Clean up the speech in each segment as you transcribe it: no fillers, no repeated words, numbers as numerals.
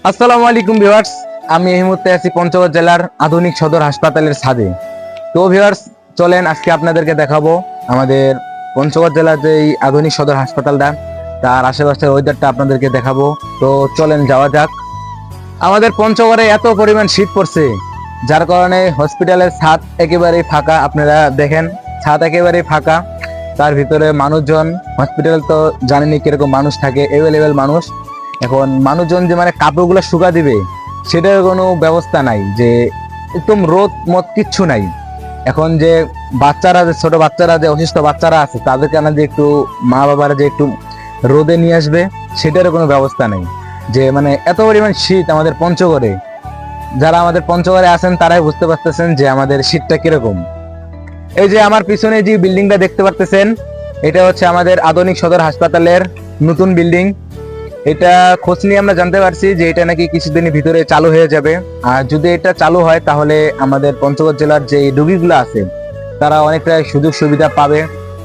আসসালামু আলাইকুম ভিউয়ার্স, আমি এই মুহূর্তে আছি পঞ্চগড় জেলার আধুনিক সদর হাসপাতালের ছাদে। তো ভিউয়ার্স, চলেন আজকে আপনাদেরকে দেখাবো আমাদের পঞ্চগড় জেলার যে এই আধুনিক সদর হাসপাতালটা, তার আশেপাশের ওয়েদারটা আপনাদেরকে দেখাবো। তো চলেন যাওয়া যাক। আমাদের পঞ্চগড়ে এত পরিমাণ শীত পড়ছে, যার কারণে হসপিটালের ছাদ একেবারেই ফাঁকা। আপনারা দেখেন, ছাদ একেবারেই ফাঁকা, তার ভিতরে মানুষজন। হসপিটাল তো জানেনই কিরকম মানুষ থাকে, অ্যাভেলেবেল মানুষ। এখন মানুষজন যে মানে কাপড়গুলো শুকা দিবে, সেটার কোনো ব্যবস্থা নাই, যে একদম রোদ মত কিচ্ছু নাই। এখন যে বাচ্চারা, যে ছোট বাচ্চারা, যে অসুস্থ বাচ্চারা আছে, তাদেরকে না যে একটু মা বাবারা যে একটু রোদে নিয়ে আসবে, সেটারও কোনো ব্যবস্থা নেই। যে মানে এত পরিমাণ শীত আমাদের পঞ্চগড়ে, যারা আমাদের পঞ্চগড়ে আছেন তারাই বুঝতে পারতেছেন যে আমাদের শীতটা কিরকম। এই যে আমার পিছনে যে বিল্ডিংটা দেখতে পারতেছেন, এটা হচ্ছে আমাদের আধুনিক সদর হাসপাতালের নতুন বিল্ডিং। এটা খোঁজ নিয়ে আমরা জানতে পারছি যে এটা নাকি কিছুদিনের ভিতরে চালু হয়ে যাবে। আর যদি এটা চালু হয়, তাহলে আমাদের পঞ্চগড় জেলার যে রোগীগুলো আছে, তারা অনেকটা সুযোগ সুবিধা পাবে।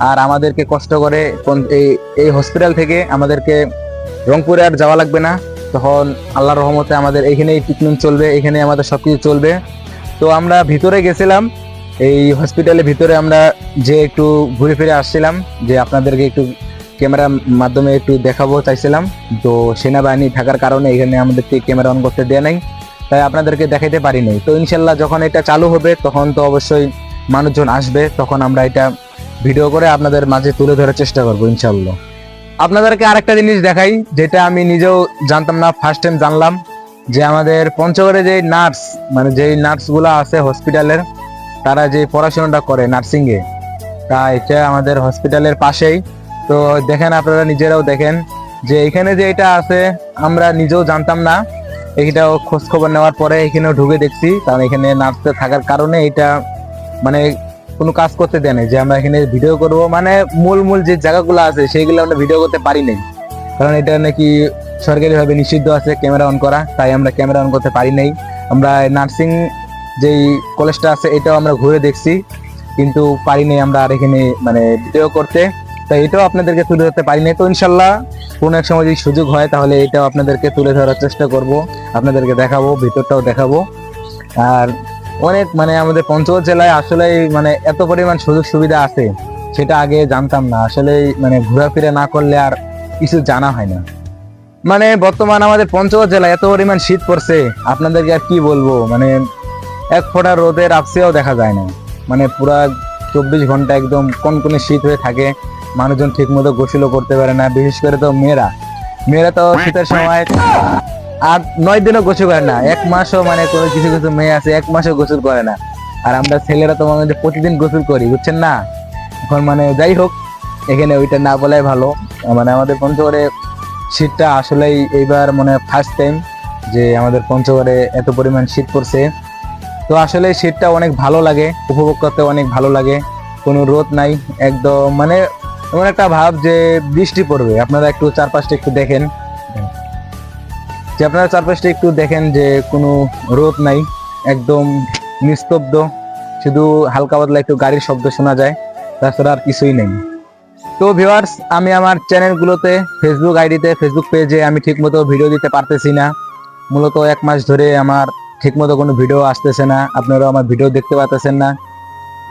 আর আমাদেরকে কষ্ট করে এই হসপিটাল থেকে আমাদেরকে রংপুরে আর যাওয়া লাগবে না। তখন আল্লাহর রহমতে আমাদের এখানেই ট্রিটমেন্ট চলবে, এখানে আমাদের সবকিছু চলবে। তো আমরা ভিতরে গেছিলাম, এই হসপিটালের ভিতরে আমরা যে একটু ঘুরে ফিরে আসছিলাম, যে আপনাদেরকে একটু ক্যামেরার মাধ্যমে একটু দেখাবো চাইছিলাম। তো সেনাবাহিনী থাকার কারণে এখানে আমাদেরকে ক্যামেরা অন করতে দেয় নাই, তাই আপনাদেরকে দেখাইতে পারি নাই। তো ইনশাল্লাহ যখন এটা চালু হবে, তখন তো অবশ্যই মানুষজন আসবে, তখন আমরা এটা ভিডিও করে আপনাদের মাঝে তুলে ধরার চেষ্টা করবো ইনশাল্লাহ। আপনাদেরকে আরেকটা জিনিস দেখাই, যেটা আমি নিজেও জানতাম না, ফার্স্ট টাইম জানলাম, যে আমাদের পঞ্চগড়ে যে নার্স, মানে যেই নার্সগুলো আছে হসপিটালের, তারা যে পড়াশোনাটা করে নার্সিং এ, তা এটা আমাদের হসপিটালের পাশেই। তো দেখেন, আপনারা নিজেরাও দেখেন যে এখানে যে এটা আছে, আমরা নিজেও জানতাম না। এইটাও খোঁজ খবর নেওয়ার পরে এখানেও ঢুকে দেখছি, কারণ এখানে নার্সে থাকার কারণে এটা মানে কোনো কাজ করতে দেয় না, যে আমরা এখানে ভিডিও করব। মানে মূল মূল যে জায়গাগুলো আছে, সেইগুলো আমরা ভিডিও করতে পারি নাই, কারণ এটা নাকি সরকারিভাবে নিষিদ্ধ আছে ক্যামেরা অন করা, তাই আমরা ক্যামেরা অন করতে পারি নাই। আমরা নার্সিং যেই কলেজটা আছে, এটাও আমরা ঘুরে দেখছি, কিন্তু পারি নাই আমরা আর এখানে মানে ভিডিও করতে। তাই এটাও আপনাদেরকে তুলে ধরতে পারি নাই। তো ইনশাল্লাহ কোনো এক সময় যদি সুযোগ হয়, তাহলে এটাও আপনাদেরকে তুলে ধরার চেষ্টা করব, আপনাদেরকে দেখাবো, ভিতরটাও দেখাবো। আর অনেক মানে আমাদের পঞ্চগড় জেলায় আসলে মানে এত পরিমাণ সুযোগ সুবিধা আছে, সেটা আগে জানতাম না। আসলে মানে ঘোরাফেরা না করলে আর কিছু জানা হয় না। মানে বর্তমান আমাদের পঞ্চগড় জেলায় এত পরিমাণ শীত পড়ছে, আপনাদেরকে আর কি বলবো। মানে এক ফোঁটা রোদের আপসেও দেখা যায় না, মানে পুরা 24 ঘন্টা একদম কনকনে শীত হয়ে থাকে। মানুষজন ঠিক মতো গোসলও করতে পারে না, বিশেষ করে তো মেয়েরা। মেয়েরা তো শীতের সময় 8-9 দিনও গোসল করে না, 1 মাসও, মানে কোনো কিছু কিছু মেয়ে আছে 1 মাসও গোসল করে না। আর আমরা ছেলেরা তো মানে প্রতিদিন গোসল করি, বুঝছেন না। এখন মানে যাই হোক, এখানে ওইটা না বলাই ভালো। মানে আমাদের পঞ্চগড়ে শীতটা আসলেই এইবার মানে ফার্স্ট টাইম যে আমাদের পঞ্চগড়ে এত পরিমাণ শীত পড়ছে। তো আসলে শীতটা অনেক ভালো লাগে, উপভোগ করতে অনেক ভালো লাগে। কোনো রোদ নাই, একদম মানে এমন একটা ভাব যে বৃষ্টি পড়বে। আপনারা একটু চারপাশটা একটু দেখেন, যে কোনো রোদ নাই, একদম নিস্তব্ধ, শুধু হালকা পাতলা একটু গাড়ির শব্দ শোনা যায়, তাছাড়া আর কিছুই নেই। তো ভিউয়ার্স, আমি আমার চ্যানেলগুলোতে, ফেসবুক আইডিতে, ফেসবুক পেজে আমি ঠিকমতো ভিডিও দিতে পারতেছি না। মূলত 1 মাস ধরে আমার ঠিকমতো কোনো ভিডিও আসতেছে না, আপনারাও আমার ভিডিও দেখতে পাচ্ছেন না।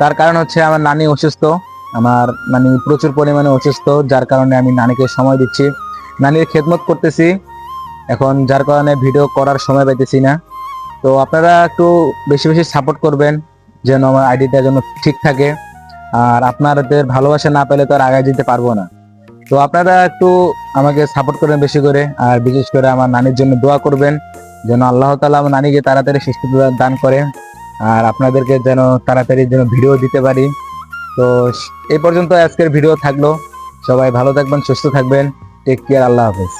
তার কারণ হচ্ছে আমার নানি অসুস্থ, আমার নানি প্রচুর পরিমাণে অসুস্থ, যার কারণে আমি নানিকে সময় দিচ্ছি, নানির খেদমত করতেছি এখন, যার কারণে ভিডিও করার সময় পাইতেছি না। তো আপনারা একটু বেশি বেশি সাপোর্ট করবেন, যেন আমার আইডিটা যেন ঠিক থাকে। আর আপনাদের ভালোবাসা না পেলে তো আর আগে যেতে পারবো না। তো আপনারা একটু আমাকে সাপোর্ট করবেন বেশি করে, আর বিশেষ করে আমার নানির জন্য দোয়া করবেন, যেন আল্লাহ তাআলা আমার নানিকে তাড়াতাড়ি সুস্থতা দান করে, আর আপনাদেরকে যেন তাড়াতাড়ি যেন ভিডিও দিতে পারি। তো এই পর্যন্ত আজকের ভিডিও থাকলো। সবাই ভালো থাকবেন, সুস্থ থাকবেন, টেক কেয়ার, আল্লাহ হাফেজ।